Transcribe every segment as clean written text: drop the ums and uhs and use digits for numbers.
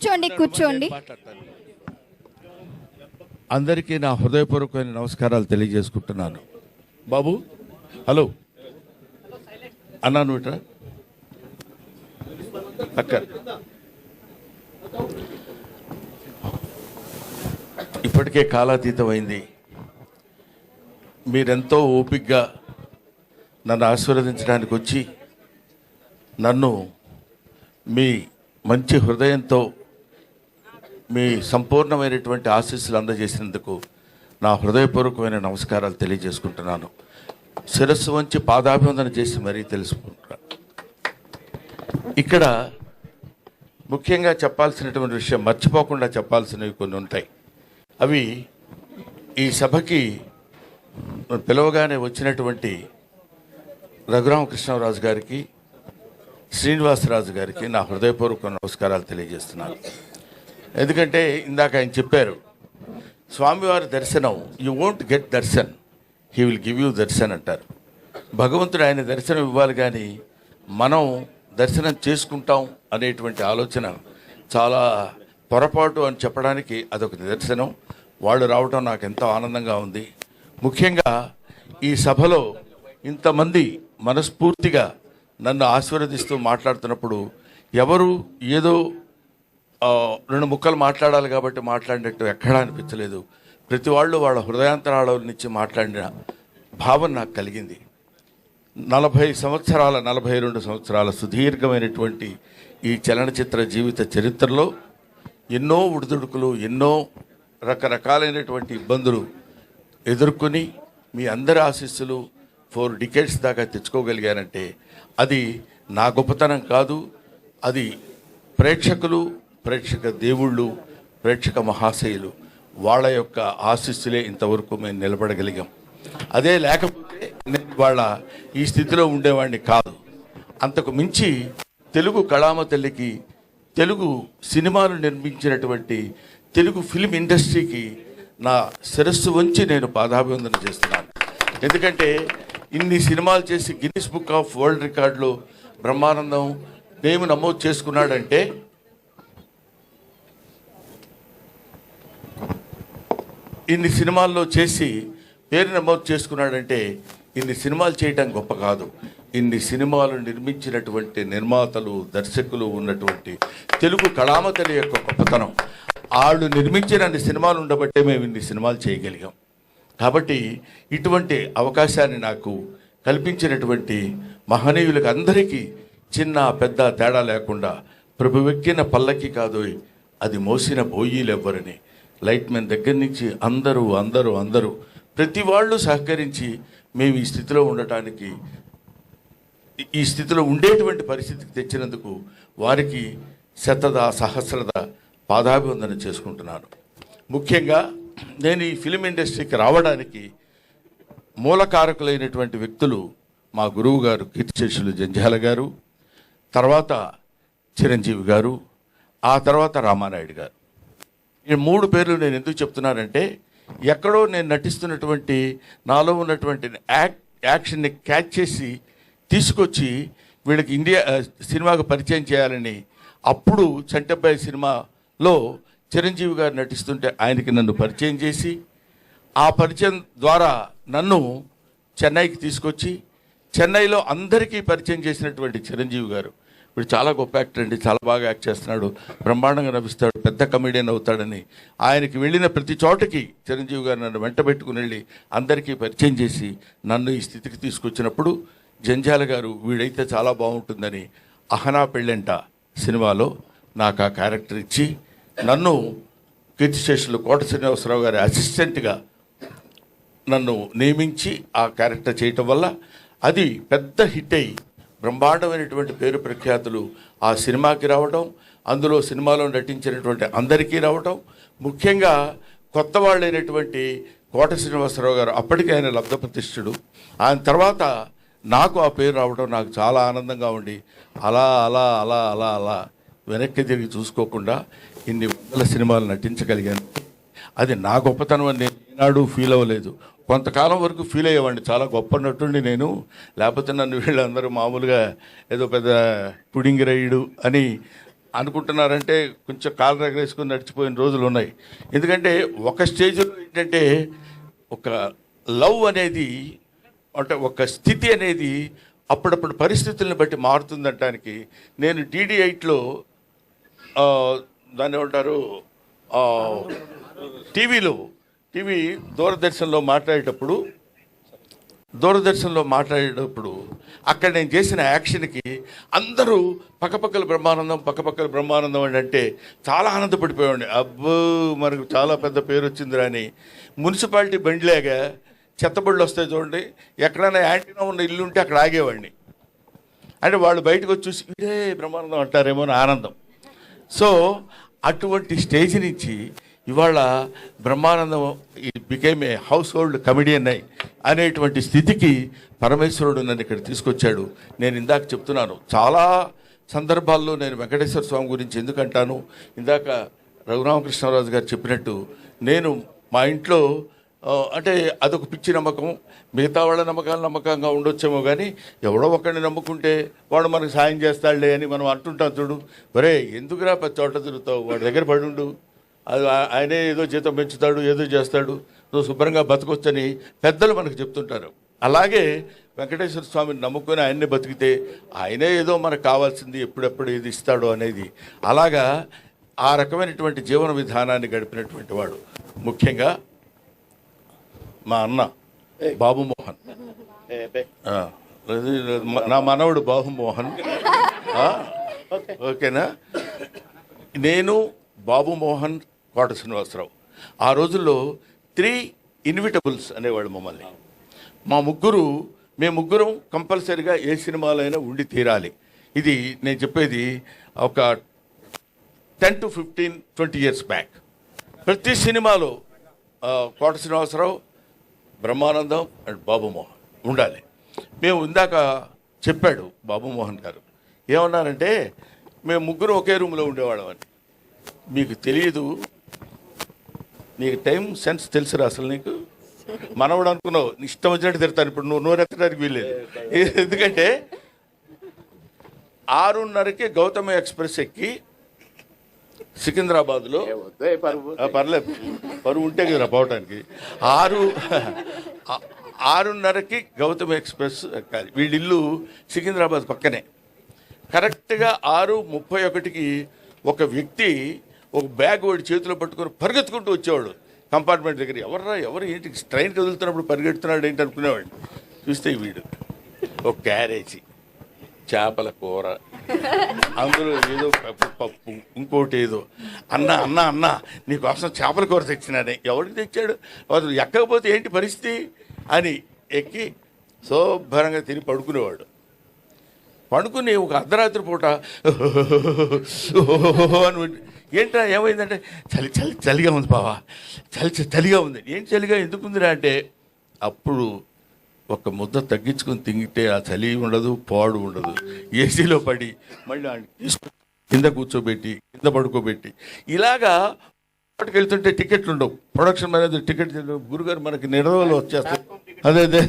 కూర్చోండి కూర్చోండి. అందరికీ నా హృదయపూర్వకమైన నమస్కారాలు తెలియజేసుకుంటున్నాను. బాబు హలో అన్నాను ఇట్రా అక్క. ఇప్పటికే కాలాతీతమైంది. మీరెంతో ఓపికగా నన్ను ఆశీర్వదించడానికి వచ్చి నన్ను మీ మంచి హృదయంతో మీ సంపూర్ణమైనటువంటి ఆశీస్సులు అందజేసినందుకు నా హృదయపూర్వకమైన నమస్కారాలు తెలియజేసుకుంటున్నాను. శిరస్సు వంచి పాదాభివందన చేసి మరీ తెలుసుకుంటున్నాను. ఇక్కడ ముఖ్యంగా చెప్పాల్సినటువంటి విషయం, మర్చిపోకుండా చెప్పాల్సినవి కొన్ని ఉంటాయి. అవి ఈ సభకి పిలవగానే వచ్చినటువంటి రఘురామకృష్ణరాజు గారికి, శ్రీనివాసరాజు గారికి నా హృదయపూర్వక నమస్కారాలు తెలియజేస్తున్నాను. ఎందుకంటే ఇందాక ఆయన చెప్పారు, స్వామివారి దర్శనం you won't get Darshan, he will give you Darshan అంటారు. భగవంతుడు ఆయన దర్శనం ఇవ్వాలి, కానీ మనం దర్శనం చేసుకుంటాం అనేటువంటి ఆలోచన చాలా పొరపాటు అని చెప్పడానికి అదొక నిదర్శనం. వాళ్ళు రావడం నాకు ఎంతో ఆనందంగా ఉంది. ముఖ్యంగా ఈ సభలో ఇంతమంది మనస్ఫూర్తిగా నన్ను ఆశీర్వదిస్తూ మాట్లాడుతున్నప్పుడు ఎవరు ఏదో రెండు ముక్కలు మాట్లాడాలి కాబట్టి మాట్లాడినట్టు ఎక్కడా అనిపించలేదు. ప్రతి వాళ్ళు వాళ్ళ హృదయాంతరాల నుంచి మాట్లాడిన భావన నాకు కలిగింది. 42 సంవత్సరాల సుదీర్ఘమైనటువంటి ఈ చలనచిత్ర జీవిత చరిత్రలో ఎన్నో ఉడుదుడుకులు, ఎన్నో రకరకాలైనటువంటి ఇబ్బందులు ఎదుర్కొని మీ అందరి ఆశీస్సులు 4 డికేడ్స్ దాకా తెచ్చుకోగలిగానంటే అది నా గొప్పతనం కాదు. అది ప్రేక్షకులు, ప్రేక్షక దేవుళ్ళు, ప్రేక్షక మహాశయులు వాళ్ళ యొక్క ఆశీస్సులే ఇంతవరకు మేము నిలబడగలిగాం. అదే లేకపోతే నేను వాళ్ళ ఈ స్థితిలో ఉండేవాడిని కాదు. అంతకు మించి తెలుగు కళామ తల్లికి, తెలుగు సినిమాలు నిర్మించినటువంటి తెలుగు ఫిల్మ్ ఇండస్ట్రీకి నా శిరస్సు వంచి నేను పాదాభివందన చేస్తున్నాను. ఎందుకంటే ఇన్ని సినిమాలు చేసి గిన్నిస్ బుక్ ఆఫ్ వరల్డ్ రికార్డులో బ్రహ్మానందం నేమ్ నమోదు చేసుకున్నాడంటే, ఇన్ని సినిమాల్లో చేసి పేరు నమోదు చేసుకున్నాడంటే ఇన్ని సినిమాలు చేయటం గొప్ప కాదు. ఇన్ని సినిమాలు నిర్మించినటువంటి నిర్మాతలు, దర్శకులు ఉన్నటువంటి తెలుగు కళామతలి యొక్క గొప్పతనం. వాళ్ళు నిర్మించిన అన్ని సినిమాలు ఉండబట్టే మేము ఇన్ని సినిమాలు చేయగలిగాం. కాబట్టి ఇటువంటి అవకాశాన్ని నాకు కల్పించినటువంటి మహనీయులకు అందరికీ చిన్న పెద్ద తేడా లేకుండా, ప్రభువెక్కిన పల్లకి కాదు అది మోసిన బోయీలెవ్వరని, లైట్మెన్ దగ్గర నుంచి అందరూ ప్రతి వాళ్ళు సహకరించి మేము ఈ స్థితిలో ఉండటానికి, ఈ స్థితిలో ఉండేటువంటి పరిస్థితికి తెచ్చినందుకు వారికి సహస్రద పాదాభివందన చేసుకుంటున్నాను. ముఖ్యంగా నేను ఈ ఫిలిం ఇండస్ట్రీకి రావడానికి మూలకారకులైనటువంటి వ్యక్తులు మా గురువు గారు కీర్తిశేషులు జంధ్యాల గారు, తర్వాత చిరంజీవి గారు, ఆ తర్వాత రామానాయుడు గారు. ఈ 3 పేర్లు నేను ఎందుకు చెప్తున్నానంటే, ఎక్కడో నేను నటిస్తున్నటువంటి నాలో ఉన్నటువంటి యాక్షన్ని క్యాచ్ చేసి తీసుకొచ్చి వీళ్ళకి సినిమాకు పరిచయం చేయాలని, అప్పుడు చంటబ్బాయి సినిమాలో చిరంజీవి గారు నటిస్తుంటే ఆయనకి నన్ను పరిచయం చేసి, ఆ పరిచయం ద్వారా నన్ను చెన్నైకి తీసుకొచ్చి చెన్నైలో అందరికీ పరిచయం చేసినటువంటి చిరంజీవి గారు, ఇప్పుడు చాలా గొప్ప యాక్టర్ అండి, చాలా బాగా యాక్ట్ చేస్తున్నాడు, బ్రహ్మాండంగా నవ్విస్తాడు, పెద్ద కమెడియన్ అవుతాడని ఆయనకి వెళ్ళిన ప్రతి చోటకి చిరంజీవి గారు నన్ను వెంట పెట్టుకుని వెళ్ళి అందరికీ పరిచయం చేసి నన్ను ఈ స్థితికి తీసుకొచ్చినప్పుడు జంధ్యాల గారు వీడైతే చాలా బాగుంటుందని అహనా పెళ్ళంట సినిమాలో నాకు ఆ క్యారెక్టర్ ఇచ్చి నన్ను కీర్తిశేషులు కోట శ్రీనివాసరావు గారి అసిస్టెంట్గా నన్ను నియమించి ఆ క్యారెక్టర్ చేయటం వల్ల అది పెద్ద హిట్ అయ్యి బ్రహ్మాండమైనటువంటి పేరు ప్రఖ్యాతులు ఆ సినిమాకి రావడం, అందులో సినిమాలో నటించినటువంటి అందరికీ రావటం, ముఖ్యంగా కొత్త వాళ్ళైనటువంటి కోట శ్రీనివాసరావు గారు, అప్పటికే ఆయన లబ్ధ ప్రతిష్ఠుడు, ఆయన తర్వాత నాకు ఆ పేరు రావడం నాకు చాలా ఆనందంగా ఉండి అలా అలా అలా అలా అలా వెనక్కి తిరిగి చూసుకోకుండా ఇన్ని వందల సినిమాలు నటించగలిగాను. అది నా గొప్పతనం అని నేను ఈనాడు ఫీల్ అవ్వలేదు. కొంతకాలం వరకు ఫీల్ అయ్యేవాడిని, చాలా గొప్ప నటుండి నేను, లేకపోతే నన్ను వీళ్ళందరూ మామూలుగా ఏదో పెద్ద పుడింగిరయుడు అని అనుకుంటున్నారంటే కొంచెం కాలు రగరేసుకొని నడిచిపోయిన రోజులు ఉన్నాయి. ఎందుకంటే ఒక స్టేజ్లో ఏంటంటే ఒక లవ్ అనేది అంటే ఒక స్థితి అనేది అప్పుడప్పుడు పరిస్థితులను బట్టి మారుతుందనటానికి నేను DD8లో దాన్ని ఏమంటారు టీవీ దూరదర్శన్లో మాట్లాడేటప్పుడు అక్కడ నేను చేసిన యాక్షన్కి అందరూ పక్కపక్కల బ్రహ్మానందం అని అంటే చాలా ఆనందపడిపోయాడు. అబ్బో మనకు చాలా పెద్ద పేరు వచ్చిందిరా అని. మున్సిపాలిటీ బండిలాగా చెత్తబడులు వస్తాయి చూడండి, ఎక్కడైనా యాంటీనా ఉన్న ఇల్లు ఉంటే అక్కడ ఆగేవాడిని. అంటే వాళ్ళు బయటకు వచ్చి చూసి ఇదే బ్రహ్మానందం అంటారేమో అని ఆనందం. సో అటువంటి స్టేజ్ నుంచి ఇవాళ Brahmanandam became a house hold comedian అనేటువంటి స్థితికి పరమేశ్వరుడు నన్ను ఇక్కడ తీసుకొచ్చాడు. నేను ఇందాక చెప్తున్నాను, చాలా సందర్భాల్లో నేను వెంకటేశ్వర స్వామి గురించి ఎందుకంటాను, ఇందాక రఘురామకృష్ణరాజు గారు చెప్పినట్టు నేను మా ఇంట్లో అంటే అదొక పిచ్చి నమ్మకం. మిగతా వాళ్ళ నమ్మకాలు నమ్మకంగా ఉండొచ్చేమో కానీ ఎవడో ఒకరిని నమ్ముకుంటే వాడు మనకు సాయం చేస్తాడులే అని మనం అంటుంటాం చూడు. ఒరే ఎందుకురా పెద్ద చోట తిరుగుతావు, వాడి దగ్గర పడుండు, అది ఆయనే ఏదో జీతం పెంచుతాడు, ఏదో చేస్తాడు, నువ్వు శుభ్రంగా బతకొచ్చని పెద్దలు మనకు చెప్తుంటారు. అలాగే వెంకటేశ్వర స్వామిని నమ్ముకొని ఆయన్నే బతికితే ఆయనే ఏదో మనకు కావాల్సింది ఎప్పుడెప్పుడు ఏది ఇస్తాడో అనేది, అలాగా ఆ రకమైనటువంటి జీవన విధానాన్ని గడిపినటువంటి వాడు. ముఖ్యంగా మా అన్న బాబు మోహన్, నా మనవడు బాబు మోహన్, ఓకేనా. నేను బాబు మోహన్, కోట శ్రీనివాసరావు, ఆ రోజుల్లో 3 ఇన్విటబుల్స్ అనేవాళ్ళు మమ్మల్ని. మేము ముగ్గురం కంపల్సరీగా ఏ సినిమాలో అయినా ఉండి తీరాలి. ఇది నేను చెప్పేది ఒక 10 to 15, 20 years బ్యాక్. ప్రతి సినిమాలో కోట శ్రీనివాసరావు, బ్రహ్మానందం అండ్ బాబు మోహన్ ఉండాలి. మేము ఇందాక చెప్పాడు బాబు మోహన్ గారు ఏమన్నారంటే, మేము ముగ్గురు ఒకే రూమ్లో ఉండేవాళ్ళం అని. మీకు తెలియదు, నీకు టైం సెన్స్ తెలుసురా అసలు. నీకు మనవడు అనుకున్నావు, ఇష్టం వచ్చినట్టు తిడతాను. ఇప్పుడు నువ్వు నోరెత్తడానికి వీల్లేదు. ఎందుకంటే 6:30కి గౌతమ ఎక్స్ప్రెస్ ఎక్కి సికింద్రాబాద్లో, పర్లేదు పరువు ఉంటే కదా పోవటానికి, 6:30కి గౌతమ ఎక్స్ప్రెస్ ఎక్కాలి. వీళ్ళిల్లు సికింద్రాబాద్ పక్కనే. కరెక్ట్గా 6:31కి ఒక వ్యక్తి ఒక బ్యాగ్ వాడి చేతిలో పట్టుకొని పరిగెత్తుకుంటూ వచ్చేవాడు కంపార్ట్మెంట్ దగ్గర. ఎవరు ఏంటి ట్రైన్ కదులుతున్నప్పుడు పరిగెడుతున్నాడు ఏంటి అనుకునేవాడు. చూస్తే వీడు ఒక క్యారేజీ, చేపల కూర, అందులో ఏదో పప్పు, ఇంకోటి ఏదో. అన్న నీకోసం చేపల కూర తెచ్చినానే. ఎవరికి తెచ్చాడు, అసలు ఎక్కకపోతే ఏంటి పరిస్థితి అని ఎక్కి శుభ్రంగా తిని పడుకునేవాడు. పడుకుని ఒక అర్ధరాత్రి పూట అని, ఏంటా ఏమైందంటే చలిగా ఉంది బావా, చలిగా ఉంది. ఏం చలిగా ఎందుకుందిరా అంటే, అప్పుడు ఒక ముద్ద తగ్గించుకొని తింగితే ఆ చలి ఉండదు, పాడు ఉండదు. ఏసీలో పడి మళ్ళీ తీసుకొని కింద కూర్చోబెట్టి, కింద పడుకోబెట్టి, ఇలాగా వాటికి వెళ్తుంటే టికెట్లు ఉండవు. ప్రొడక్షన్ మేనేజర్ టికెట్ గురుగారు మనకి నిర్ణయంలో వచ్చేస్తాయి. అదే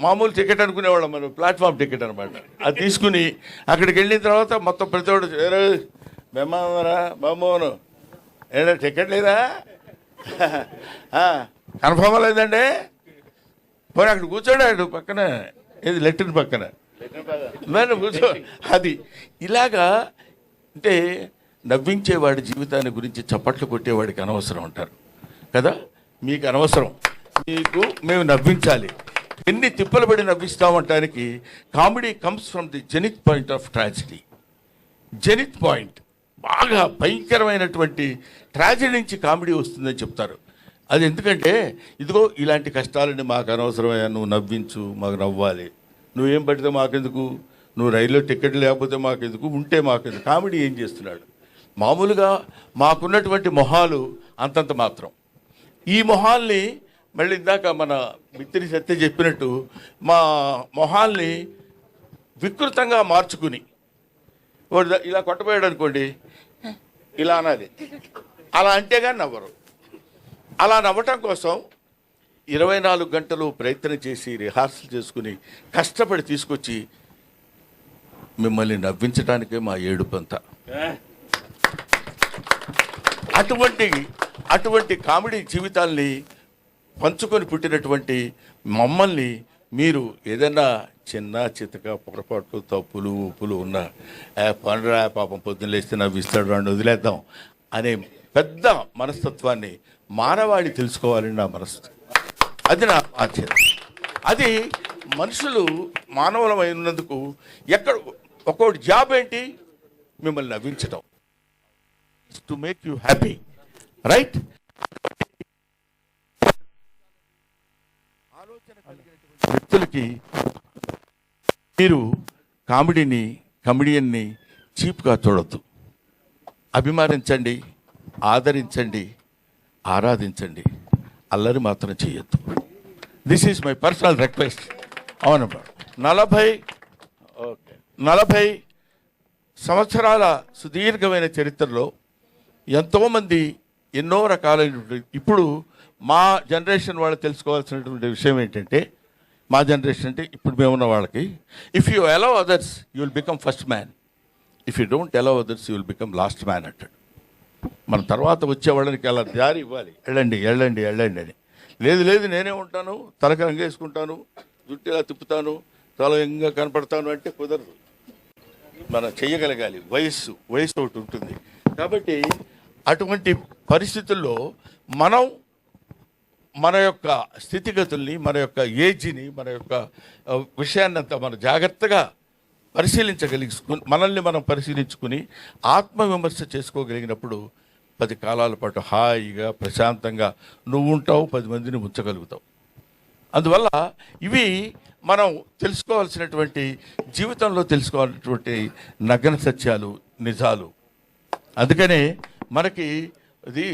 మామూలు టికెట్ అనుకునేవాళ్ళం మనం, ప్లాట్ఫామ్ టికెట్ అనమాట. అది తీసుకుని అక్కడికి వెళ్ళిన తర్వాత మొత్తం ప్రతివాడు మేమారా బాబోను ఏడా టికెట్ లేదా, కన్ఫర్మ్ లేదండి, పోనీ అక్కడ కూర్చోడాడు పక్కన, ఏది లెట్రిన్ పక్కన నేను కూర్చో. అది ఇలాగా అంటే నవ్వించేవాడి జీవితాన్ని గురించి చప్పట్లు కొట్టేవాడికి అనవసరం అంటారు కదా. మీకు అనవసరం, మేము నవ్వించాలి. ఎన్ని తిప్పలు పడి నవ్విస్తామంటానికి comedy comes from the zenith point of tragedy. Zenith point, బాగా భయంకరమైనటువంటి ట్రాజడీ నుంచి కామెడీ వస్తుందని చెప్తారు. అది ఎందుకంటే ఇదిగో ఇలాంటి కష్టాలని మాకు అనవసరమయ్యా, నువ్వు నవ్వించు, మాకు నవ్వాలి. నువ్వేం పడితే మాకెందుకు, నువ్వు రైల్లో టికెట్ లేకపోతే మాకెందుకు, ఉంటే మాకెందుకు. కామెడీ ఏం చేస్తున్నాడు? మామూలుగా మాకున్నటువంటి మొహాలు అంతంత మాత్రం. ఈ మొహాల్ని మళ్ళీ ఇందాక మన మిత్రి సత్య చెప్పినట్టు మా మొహాల్ని వికృతంగా మార్చుకుని, వాడు ఇలా కొట్టబోయాడు అనుకోండి, ఇలా అనాలి, అలా అంటే కానీ నవ్వరు. అలా నవ్వటం కోసం 24 గంటలు ప్రయత్నం చేసి రిహార్సల్ చేసుకుని కష్టపడి తీసుకొచ్చి మిమ్మల్ని నవ్వించడానికే మా ఏడుపంతా. అటువంటి కామెడీ జీవితాల్ని పంచుకొని పుట్టినటువంటి మమ్మల్ని మీరు ఏదైనా చిన్న చితక పొరపాట్లు తప్పులు ఉప్పులు ఉన్న పండురా పాపం పొద్దున్న లేస్తే నవ్విస్తాడు అని వదిలేద్దాం అనే పెద్ద మనస్తత్వాన్ని మానవాళి తెలుసుకోవాలని నా మనసు. అది నా బాధ్యత. అది మనుషులు మానవులమైనందుకు ఎక్కడ ఒక్కొక్కటి జాబ్ ఏంటి, మిమ్మల్ని నవ్వించడం, to make you happy, right? ఆలోచన కలిగినటువంటి వ్యక్తులకి మీరు కమెడియన్ని చీప్గా చూడొద్దు. అభిమానించండి, ఆదరించండి, ఆరాధించండి, అల్లరి మాత్రం చేయొద్దు. This is my personal request. అవును, 40 సంవత్సరాల సుదీర్ఘమైన చరిత్రలో ఎంతోమంది ఎన్నో రకాలైనటువంటి, ఇప్పుడు మా జనరేషన్ వాళ్ళు తెలుసుకోవాల్సినటువంటి విషయం ఏంటంటే, మా జనరేషన్ అంటే ఇప్పుడు మేమున్న వాళ్ళకి, if you allow others you will become first man, if you don't allow others you will become last man అంటాడు. మన తర్వాత వచ్చే వాళ్ళకి అలా దారి ఇవ్వాలి, వెళ్ళండి వెళ్ళండి వెళ్ళండి అని. లేదు నేనే ఉంటాను, తలకి రంగేసుకుంటాను, జుట్టు ఇలా తిప్పుతాను, చాలా యంగా కనపడతాను అంటే కుదరదు. మనం చెయ్యగలగాలి. వయస్సు ఒకటి ఉంటుంది. కాబట్టి అటువంటి పరిస్థితుల్లో మనం మన యొక్క స్థితిగతుల్ని, మన యొక్క ఏజ్ని, మన యొక్క విషయాన్నంతా మనం జాగ్రత్తగా మనల్ని మనం పరిశీలించుకుని ఆత్మవిమర్శ చేసుకోగలిగినప్పుడు 10 కాలాల పాటు హాయిగా ప్రశాంతంగా నువ్వు ఉంటావు, 10 మందిని ఉంచగలుగుతావు. అందువల్ల ఇవి మనం తెలుసుకోవాల్సినటువంటి, జీవితంలో తెలుసుకోవాల్సినటువంటి నగ్న సత్యాలు, నిజాలు. అందుకనే మనకి ఇది